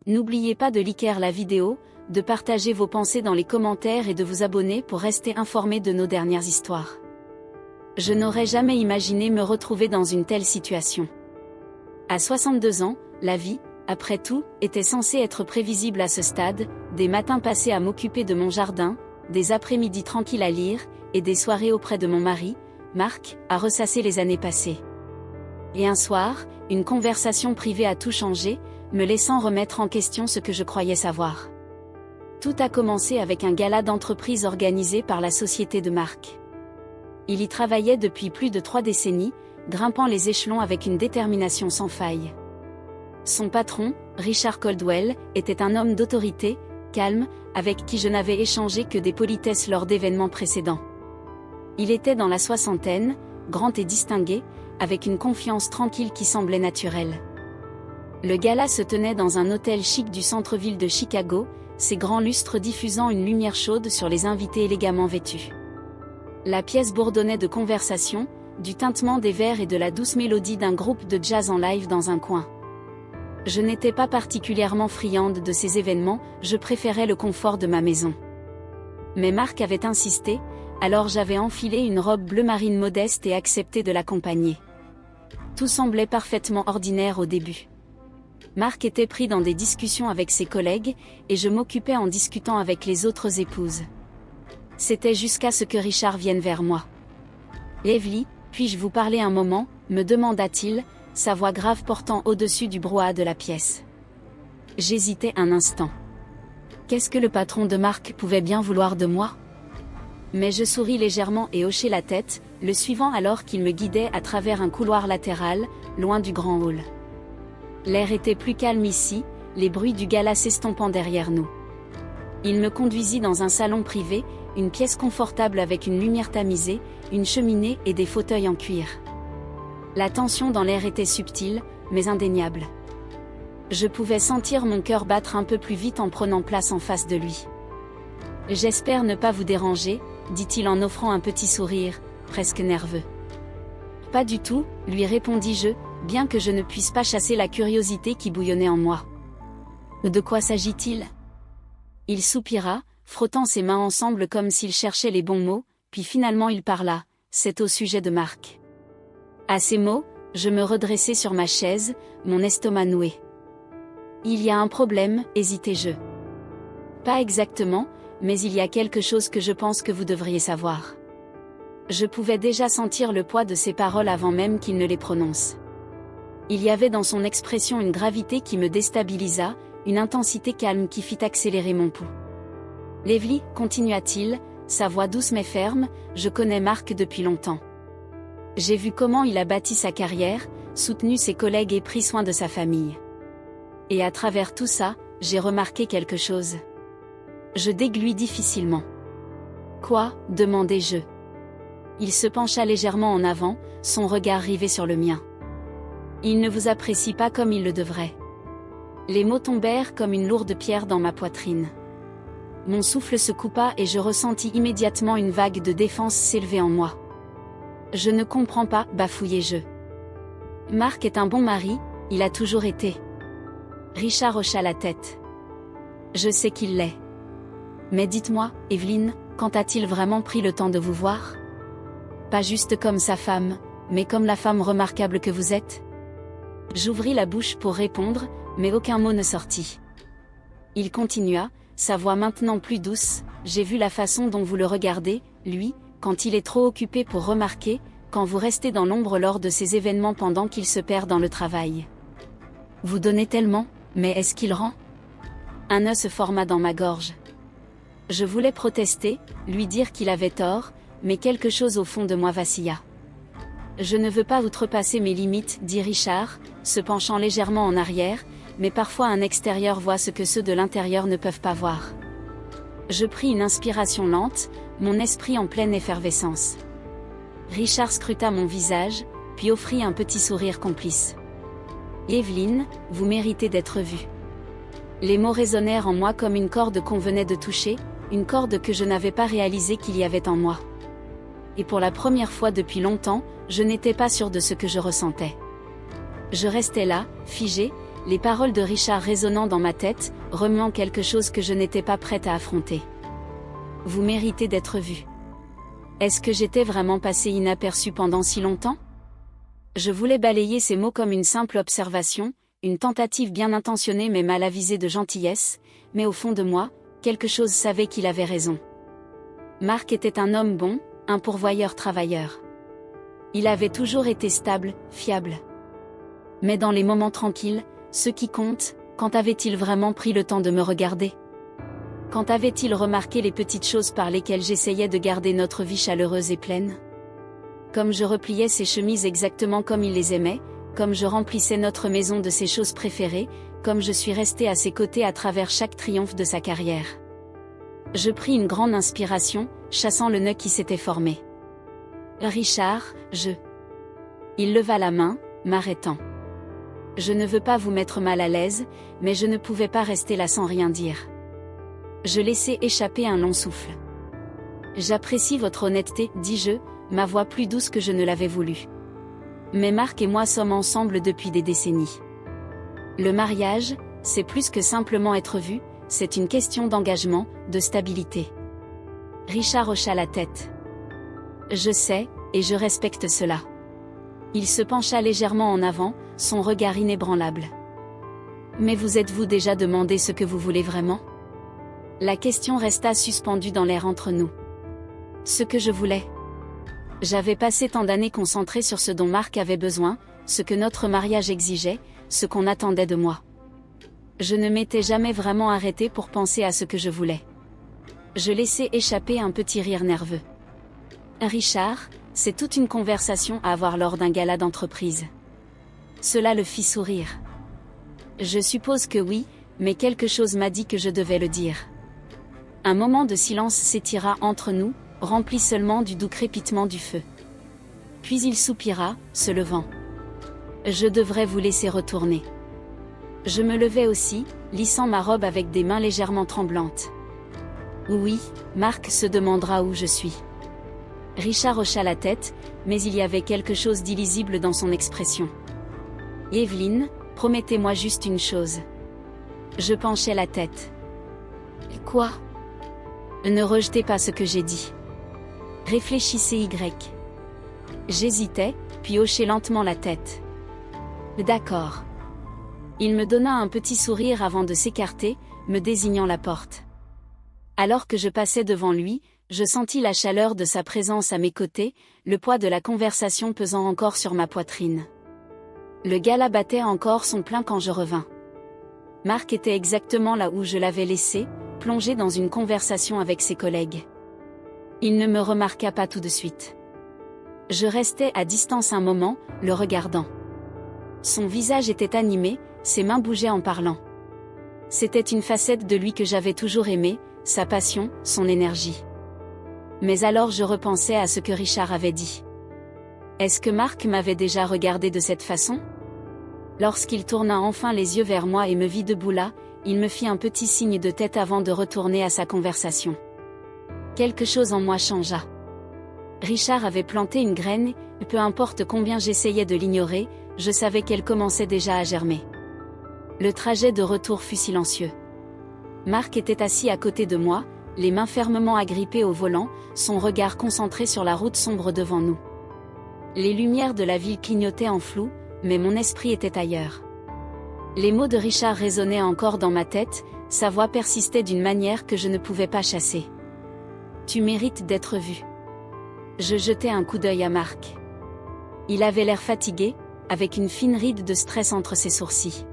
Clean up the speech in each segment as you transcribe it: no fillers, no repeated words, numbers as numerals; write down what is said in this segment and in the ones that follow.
N'oubliez pas de liker la vidéo, de partager vos pensées dans les commentaires et de vous abonner pour rester informé de nos dernières histoires. Je n'aurais jamais imaginé me retrouver dans une telle situation. À 62 ans, la vie, après tout, était censée être prévisible à ce stade, des matins passés à m'occuper de mon jardin, des après-midi tranquilles à lire, et des soirées auprès de mon mari, Marc, à ressasser les années passées. Et un soir, une conversation privée a tout changé, me laissant remettre en question ce que je croyais savoir. Tout a commencé avec un gala d'entreprise organisé par la société de Marc. Il y travaillait depuis plus de 3 décennies, grimpant les échelons avec une détermination sans faille. Son patron, Richard Coldwell, était un homme d'autorité, calme, avec qui je n'avais échangé que des politesses lors d'événements précédents. Il était dans la soixantaine, grand et distingué, avec une confiance tranquille qui semblait naturelle. Le gala se tenait dans un hôtel chic du centre-ville de Chicago, ses grands lustres diffusant une lumière chaude sur les invités élégamment vêtus. La pièce bourdonnait de conversation, du tintement des verres et de la douce mélodie d'un groupe de jazz en live dans un coin. Je n'étais pas particulièrement friande de ces événements, je préférais le confort de ma maison. Mais Marc avait insisté, alors j'avais enfilé une robe bleu marine modeste et accepté de l'accompagner. Tout semblait parfaitement ordinaire au début. Marc était pris dans des discussions avec ses collègues, et je m'occupais en discutant avec les autres épouses. C'était jusqu'à ce que Richard vienne vers moi. « Evely, puis-je vous parler un moment ?» me demanda-t-il, sa voix grave portant au-dessus du brouhaha de la pièce. J'hésitais un instant. Qu'est-ce que le patron de Marc pouvait bien vouloir de moi ? Mais je souris légèrement et hochai la tête, le suivant alors qu'il me guidait à travers un couloir latéral, loin du grand hall. L'air était plus calme ici, les bruits du gala s'estompant derrière nous. Il me conduisit dans un salon privé, une pièce confortable avec une lumière tamisée, une cheminée et des fauteuils en cuir. La tension dans l'air était subtile, mais indéniable. Je pouvais sentir mon cœur battre un peu plus vite en prenant place en face de lui. « J'espère ne pas vous déranger », dit-il en offrant un petit sourire, presque nerveux. « Pas du tout », lui répondis-je, bien que je ne puisse pas chasser la curiosité qui bouillonnait en moi. « De quoi s'agit-il » Il soupira, frottant ses mains ensemble comme s'il cherchait les bons mots, puis finalement il parla, « C'est au sujet de Marc. » À ces mots, je me redressai sur ma chaise, mon estomac noué. « Il y a un problème, hésitai-je. »« Pas exactement, mais il y a quelque chose que je pense que vous devriez savoir. » Je pouvais déjà sentir le poids de ses paroles avant même qu'il ne les prononce. Il y avait dans son expression une gravité qui me déstabilisa, une intensité calme qui fit accélérer mon pouls. « Evely, continua-t-il, sa voix douce mais ferme, je connais Marc depuis longtemps. J'ai vu comment il a bâti sa carrière, soutenu ses collègues et pris soin de sa famille. Et à travers tout ça, j'ai remarqué quelque chose. » Je dégluis difficilement. « Quoi ?» demandai-je. Il se pencha légèrement en avant, son regard rivé sur le mien. « Il ne vous apprécie pas comme il le devrait. » Les mots tombèrent comme une lourde pierre dans ma poitrine. Mon souffle se coupa et je ressentis immédiatement une vague de défense s'élever en moi. « Je ne comprends pas, bafouillai-je. Marc est un bon mari, il a toujours été. » Richard hocha la tête. « Je sais qu'il l'est. Mais dites-moi, Evelyne, quand a-t-il vraiment pris le temps de vous voir ? Pas juste comme sa femme, mais comme la femme remarquable que vous êtes ?» J'ouvris la bouche pour répondre, mais aucun mot ne sortit. Il continua, sa voix maintenant plus douce, « J'ai vu la façon dont vous le regardez, lui, quand il est trop occupé pour remarquer, quand vous restez dans l'ombre lors de ces événements pendant qu'il se perd dans le travail. Vous donnez tellement, mais est-ce qu'il rend ?» Un nœud se forma dans ma gorge. Je voulais protester, lui dire qu'il avait tort, mais quelque chose au fond de moi vacilla. « Je ne veux pas outrepasser mes limites, » dit Richard, se penchant légèrement en arrière, mais parfois un extérieur voit ce que ceux de l'intérieur ne peuvent pas voir. Je pris une inspiration lente, mon esprit en pleine effervescence. Richard scruta mon visage, puis offrit un petit sourire complice. « Evelyne, vous méritez d'être vue. » Les mots résonnèrent en moi comme une corde qu'on venait de toucher, une corde que je n'avais pas réalisé qu'il y avait en moi. Et pour la première fois depuis longtemps, je n'étais pas sûre de ce que je ressentais. Je restais là, figée, les paroles de Richard résonnant dans ma tête, remuant quelque chose que je n'étais pas prête à affronter. Vous méritez d'être vu. Est-ce que j'étais vraiment passée inaperçue pendant si longtemps? Je voulais balayer ces mots comme une simple observation, une tentative bien intentionnée mais mal avisée de gentillesse, mais au fond de moi, quelque chose savait qu'il avait raison. Marc était un homme bon, un pourvoyeur travailleur. Il avait toujours été stable, fiable. Mais dans les moments tranquilles, ce qui compte, quand avait-il vraiment pris le temps de me regarder? Quand avait-il remarqué les petites choses par lesquelles j'essayais de garder notre vie chaleureuse et pleine? Comme je repliais ses chemises exactement comme il les aimait, comme je remplissais notre maison de ses choses préférées, comme je suis restée à ses côtés à travers chaque triomphe de sa carrière. Je pris une grande inspiration, chassant le nœud qui s'était formé. Richard, Il leva la main, m'arrêtant. Je ne veux pas vous mettre mal à l'aise, mais je ne pouvais pas rester là sans rien dire. Je laissai échapper un long souffle. J'apprécie votre honnêteté, dis-je, ma voix plus douce que je ne l'avais voulu. Mais Marc et moi sommes ensemble depuis des décennies. Le mariage, c'est plus que simplement être vu, c'est une question d'engagement, de stabilité. Richard hocha la tête. Je sais, et je respecte cela. Il se pencha légèrement en avant, son regard inébranlable. Mais vous êtes-vous déjà demandé ce que vous voulez vraiment? La question resta suspendue dans l'air entre nous. Ce que je voulais. J'avais passé tant d'années concentrée sur ce dont Marc avait besoin, ce que notre mariage exigeait, ce qu'on attendait de moi. Je ne m'étais jamais vraiment arrêtée pour penser à ce que je voulais. Je laissai échapper un petit rire nerveux. Richard, c'est toute une conversation à avoir lors d'un gala d'entreprise. Cela le fit sourire. Je suppose que oui, mais quelque chose m'a dit que je devais le dire. Un moment de silence s'étira entre nous, rempli seulement du doux crépitement du feu. Puis il soupira, se levant. Je devrais vous laisser retourner. Je me levai aussi, lissant ma robe avec des mains légèrement tremblantes. Oui, Marc se demandera où je suis. Richard hocha la tête, mais il y avait quelque chose d'illisible dans son expression. Evelyne, promettez-moi juste une chose. Je penchai la tête. Quoi? Ne rejetez pas ce que j'ai dit. Réfléchissez Y. J'hésitais, puis hochai lentement la tête. D'accord. Il me donna un petit sourire avant de s'écarter, me désignant la porte. Alors que je passais devant lui, je sentis la chaleur de sa présence à mes côtés, le poids de la conversation pesant encore sur ma poitrine. Le gala battait encore son plein quand je revins. Marc était exactement là où je l'avais laissé, plongé dans une conversation avec ses collègues. Il ne me remarqua pas tout de suite. Je restai à distance un moment, le regardant. Son visage était animé, ses mains bougeaient en parlant. C'était une facette de lui que j'avais toujours aimée, sa passion, son énergie. Mais alors je repensais à ce que Richard avait dit. Est-ce que Marc m'avait déjà regardé de cette façon? Lorsqu'il tourna enfin les yeux vers moi et me vit debout là, il me fit un petit signe de tête avant de retourner à sa conversation. Quelque chose en moi changea. Richard avait planté une graine, et peu importe combien j'essayais de l'ignorer, je savais qu'elle commençait déjà à germer. Le trajet de retour fut silencieux. Marc était assis à côté de moi, les mains fermement agrippées au volant, son regard concentré sur la route sombre devant nous. Les lumières de la ville clignotaient en flou, mais mon esprit était ailleurs. Les mots de Richard résonnaient encore dans ma tête, sa voix persistait d'une manière que je ne pouvais pas chasser. Tu mérites d'être vu. Je jetai un coup d'œil à Marc. Il avait l'air fatigué, avec une fine ride de stress entre ses sourcils.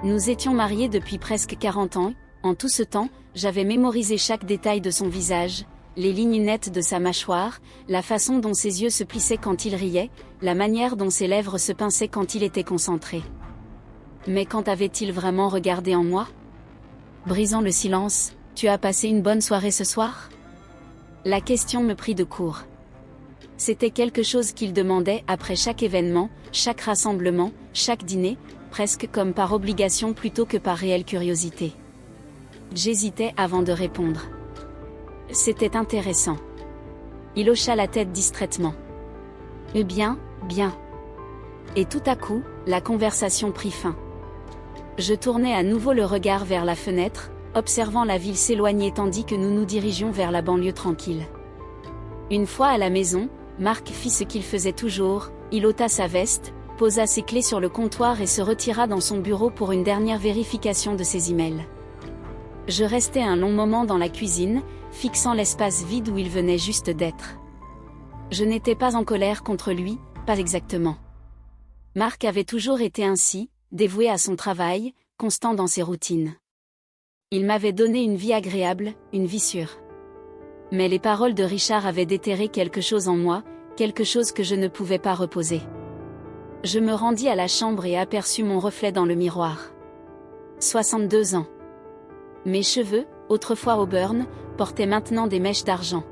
Nous étions mariés depuis presque 40 ans, en tout ce temps, j'avais mémorisé chaque détail de son visage, les lignes nettes de sa mâchoire, la façon dont ses yeux se plissaient quand il riait, la manière dont ses lèvres se pinçaient quand il était concentré. Mais quand avait-il vraiment regardé en moi? Brisant le silence, tu as passé une bonne soirée ce soir? La question me prit de court. C'était quelque chose qu'il demandait après chaque événement, chaque rassemblement, chaque dîner, presque comme par obligation plutôt que par réelle curiosité. J'hésitais avant de répondre. C'était intéressant. Il hocha la tête distraitement. Bien, bien. Et tout à coup, la conversation prit fin. Je tournai à nouveau le regard vers la fenêtre, observant la ville s'éloigner tandis que nous nous dirigions vers la banlieue tranquille. Une fois à la maison, Marc fit ce qu'il faisait toujours, il ôta sa veste, posa ses clés sur le comptoir et se retira dans son bureau pour une dernière vérification de ses emails. Je restai un long moment dans la cuisine, fixant l'espace vide où il venait juste d'être. Je n'étais pas en colère contre lui, pas exactement. Marc avait toujours été ainsi, dévoué à son travail, constant dans ses routines. Il m'avait donné une vie agréable, une vie sûre. Mais les paroles de Richard avaient déterré quelque chose en moi, quelque chose que je ne pouvais pas reposer. Je me rendis à la chambre et aperçus mon reflet dans le miroir. 62 ans. Mes cheveux, autrefois auburn, portaient maintenant des mèches d'argent.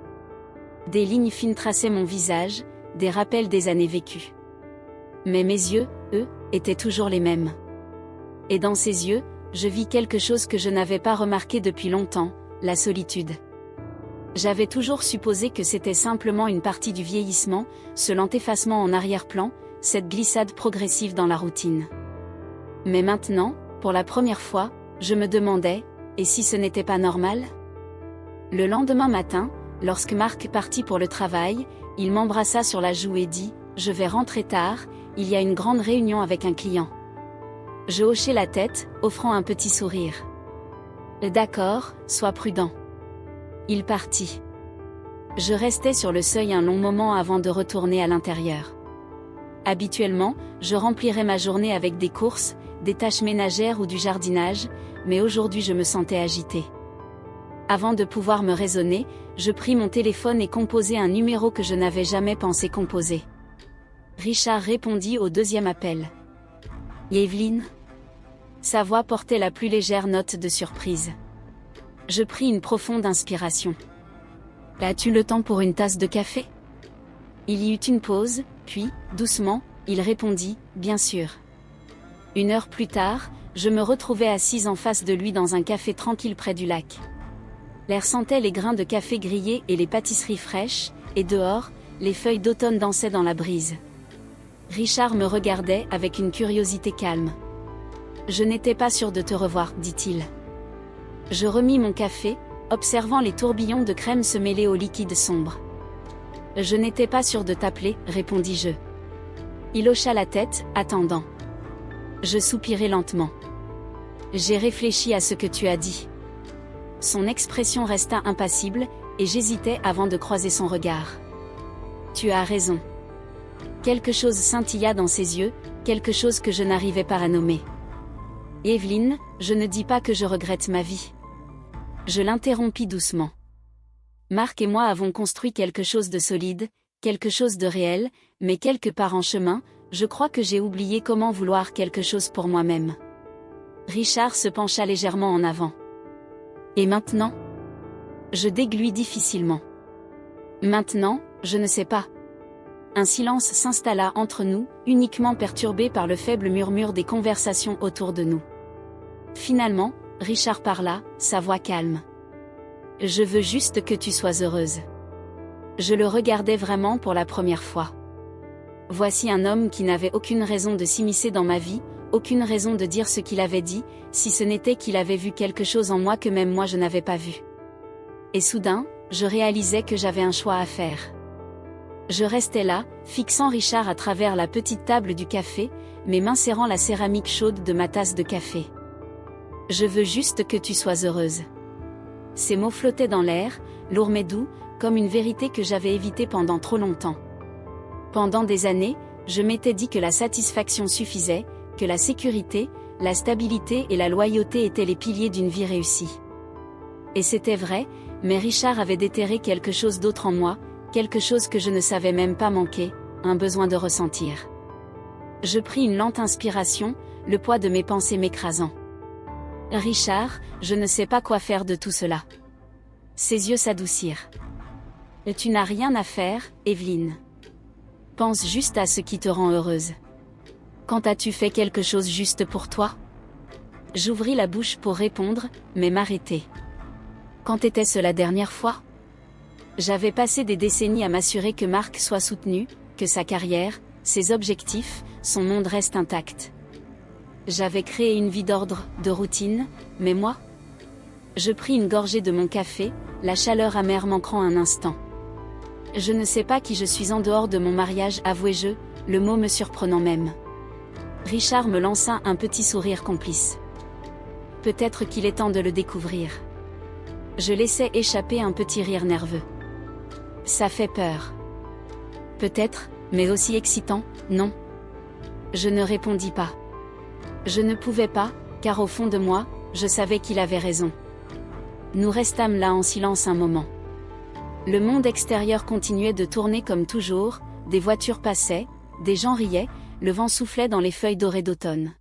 Des lignes fines traçaient mon visage, des rappels des années vécues. Mais mes yeux, eux, étaient toujours les mêmes. Et dans ces yeux, je vis quelque chose que je n'avais pas remarqué depuis longtemps, la solitude. J'avais toujours supposé que c'était simplement une partie du vieillissement, ce lent effacement en arrière-plan, cette glissade progressive dans la routine. Mais maintenant, pour la première fois, je me demandais, et si ce n'était pas normal ? Le lendemain matin, lorsque Marc partit pour le travail, il m'embrassa sur la joue et dit « Je vais rentrer tard, il y a une grande réunion avec un client. » Je hochai la tête, offrant un petit sourire. « D'accord, sois prudent. » Il partit. Je restai sur le seuil un long moment avant de retourner à l'intérieur. Habituellement, je remplirais ma journée avec des courses, des tâches ménagères ou du jardinage, mais aujourd'hui je me sentais agitée. Avant de pouvoir me raisonner, je pris mon téléphone et composai un numéro que je n'avais jamais pensé composer. Richard répondit au deuxième appel. « Yveline ?» Sa voix portait la plus légère note de surprise. Je pris une profonde inspiration. « As-tu le temps pour une tasse de café ?» Il y eut une pause, puis, doucement, il répondit « Bien sûr. » 1 heure plus tard, je me retrouvais assise en face de lui dans un café tranquille près du lac. L'air sentait les grains de café grillés et les pâtisseries fraîches, et dehors, les feuilles d'automne dansaient dans la brise. Richard me regardait avec une curiosité calme. « Je n'étais pas sûr de te revoir, dit-il. » Je remis mon café, observant les tourbillons de crème se mêler au liquide sombre. « Je n'étais pas sûr de t'appeler, répondis-je. » Il hocha la tête, attendant. Je soupirai lentement. « J'ai réfléchi à ce que tu as dit. » Son expression resta impassible, et j'hésitais avant de croiser son regard. « Tu as raison. » Quelque chose scintilla dans ses yeux, quelque chose que je n'arrivais pas à nommer. « Yveline, je ne dis pas que je regrette ma vie. » Je l'interrompis doucement. Marc et moi avons construit quelque chose de solide, quelque chose de réel, mais quelque part en chemin, je crois que j'ai oublié comment vouloir quelque chose pour moi-même. Richard se pencha légèrement en avant. Et maintenant ? Je dégluis difficilement. Maintenant, je ne sais pas. Un silence s'installa entre nous, uniquement perturbé par le faible murmure des conversations autour de nous. Finalement, Richard parla, sa voix calme. « Je veux juste que tu sois heureuse. » Je le regardais vraiment pour la première fois. Voici un homme qui n'avait aucune raison de s'immiscer dans ma vie, aucune raison de dire ce qu'il avait dit, si ce n'était qu'il avait vu quelque chose en moi que même moi je n'avais pas vu. Et soudain, je réalisais que j'avais un choix à faire. Je restais là, fixant Richard à travers la petite table du café, mes mains serrant la céramique chaude de ma tasse de café. « Je veux juste que tu sois heureuse. » Ces mots flottaient dans l'air, lourds mais doux, comme une vérité que j'avais évitée pendant trop longtemps. Pendant des années, je m'étais dit que la satisfaction suffisait, que la sécurité, la stabilité et la loyauté étaient les piliers d'une vie réussie. Et c'était vrai, mais Richard avait déterré quelque chose d'autre en moi, quelque chose que je ne savais même pas manquer, un besoin de ressentir. Je pris une lente inspiration, le poids de mes pensées m'écrasant. « Richard, je ne sais pas quoi faire de tout cela. » Ses yeux s'adoucirent. « Tu n'as rien à faire, Yveline. Pense juste à ce qui te rend heureuse. Quand as-tu fait quelque chose juste pour toi ? » J'ouvris la bouche pour répondre, mais m'arrêtai. Quand était-ce la dernière fois ? J'avais passé des décennies à m'assurer que Marc soit soutenu, que sa carrière, ses objectifs, son monde restent intacts. J'avais créé une vie d'ordre, de routine, mais moi? Je pris une gorgée de mon café, la chaleur amère m'ancrant un instant. Je ne sais pas qui je suis en dehors de mon mariage, avouai-je, le mot me surprenant même. Richard me lança un petit sourire complice. Peut-être qu'il est temps de le découvrir. Je laissai échapper un petit rire nerveux. Ça fait peur. Peut-être, mais aussi excitant, non? Je ne répondis pas. Je ne pouvais pas, car au fond de moi, je savais qu'il avait raison. Nous restâmes là en silence un moment. Le monde extérieur continuait de tourner comme toujours, des voitures passaient, des gens riaient, le vent soufflait dans les feuilles dorées d'automne.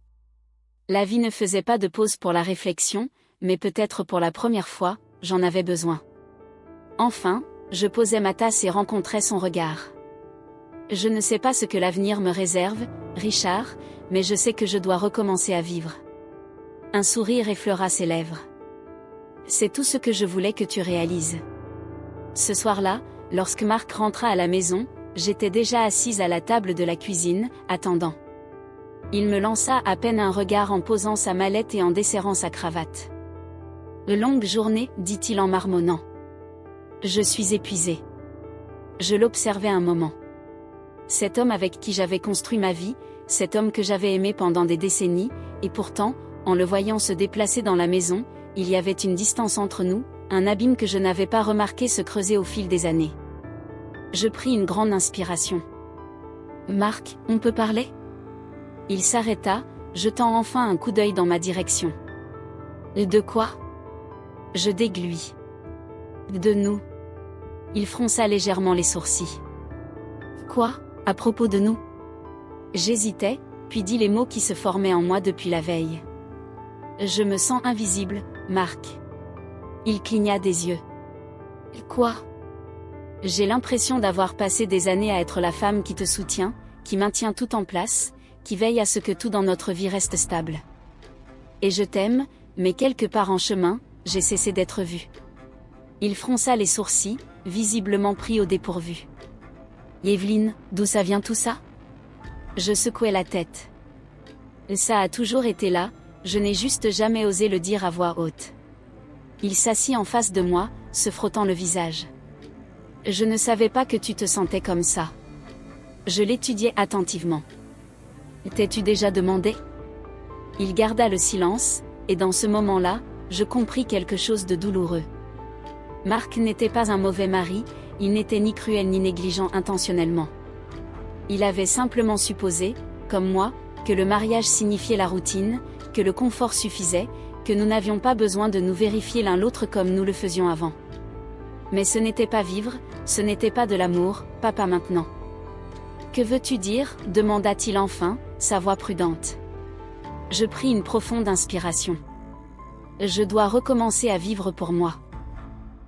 La vie ne faisait pas de pause pour la réflexion, mais peut-être pour la première fois, j'en avais besoin. Enfin, je posai ma tasse et rencontrai son regard. Je ne sais pas ce que l'avenir me réserve, Richard, mais je sais que je dois recommencer à vivre. Un sourire effleura ses lèvres. C'est tout ce que je voulais que tu réalises. Ce soir-là, lorsque Marc rentra à la maison, j'étais déjà assise à la table de la cuisine, attendant. Il me lança à peine un regard en posant sa mallette et en desserrant sa cravate. « Longue journée, dit-il en marmonnant. Je suis épuisée. » Je l'observai un moment. Cet homme avec qui j'avais construit ma vie, cet homme que j'avais aimé pendant des décennies, et pourtant, en le voyant se déplacer dans la maison, il y avait une distance entre nous, un abîme que je n'avais pas remarqué se creuser au fil des années. Je pris une grande inspiration. « Marc, on peut parler ?» Il s'arrêta, jetant enfin un coup d'œil dans ma direction. « De quoi ?» Je dégluis. « De nous. » Il fronça légèrement les sourcils. « Quoi, à propos de nous ?» J'hésitais, puis dis les mots qui se formaient en moi depuis la veille. « Je me sens invisible, Marc. » Il cligna des yeux. « Quoi ?» J'ai l'impression d'avoir passé des années à être la femme qui te soutient, qui maintient tout en place, qui veille à ce que tout dans notre vie reste stable. Et je t'aime, mais quelque part en chemin, j'ai cessé d'être vue. Il fronça les sourcils, visiblement pris au dépourvu. Evelyne, d'où ça vient tout ça? Je secouai la tête. Ça a toujours été là, je n'ai juste jamais osé le dire à voix haute. Il s'assit en face de moi, se frottant le visage. Je ne savais pas que tu te sentais comme ça. Je l'étudiai attentivement. T'es-tu déjà demandé? Il garda le silence, et dans ce moment-là, je compris quelque chose de douloureux. Marc n'était pas un mauvais mari, il n'était ni cruel ni négligent intentionnellement. Il avait simplement supposé, comme moi, que le mariage signifiait la routine, que le confort suffisait, que nous n'avions pas besoin de nous vérifier l'un l'autre comme nous le faisions avant. Mais ce n'était pas vivre, ce n'était pas de l'amour, pas maintenant. « Que veux-tu dire ?» demanda-t-il enfin, sa voix prudente. Je pris une profonde inspiration. Je dois recommencer à vivre pour moi.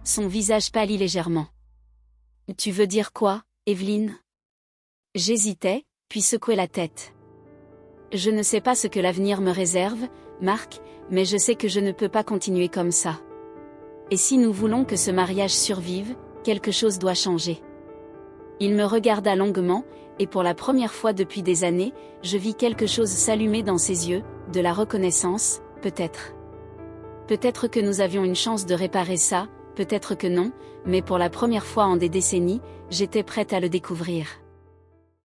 Son visage pâlit légèrement. Tu veux dire quoi, Evelyne? J'hésitais, puis secouai la tête. Je ne sais pas ce que l'avenir me réserve, Marc, mais je sais que je ne peux pas continuer comme ça. Et si nous voulons que ce mariage survive, quelque chose doit changer. Il me regarda longuement, et pour la première fois depuis des années, je vis quelque chose s'allumer dans ses yeux, de la reconnaissance, peut-être. Peut-être que nous avions une chance de réparer ça, peut-être que non, mais pour la première fois en des décennies, j'étais prête à le découvrir.